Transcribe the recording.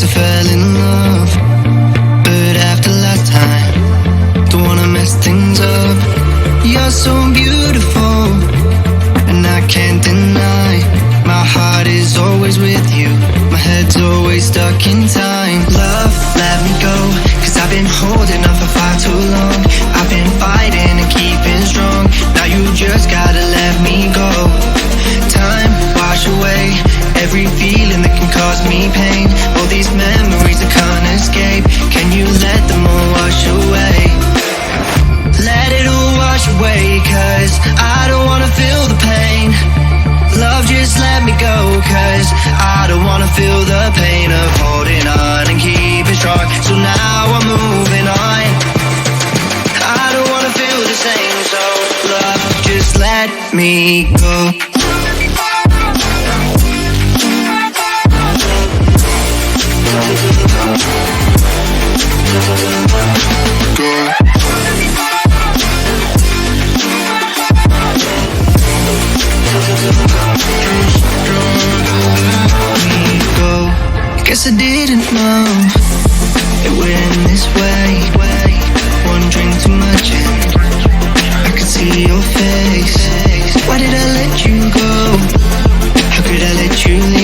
I fell in love, but after last time, don't wanna mess things up. You're so beautiful, and I can't deny. My heart is always with you, my head's always stuck in time. Love, let me go, cause I've been holding on for far too long. I've been fighting and keeping strong, now you just gotta let me go. Time, wash away every feeling that can cause me pain. All these memories I can't escape, can you let them all wash away? Let it all wash away, cause I don't wanna feel the pain. Love, just let me go, cause I don't wanna feel the pain of holding on and keeping strong. So now I'm moving on, I don't wanna feel the same. So love, just let me go. Guess I didn't know it went this way. One drink too much and I could see your face. Why did I let you go? How could I let you leave?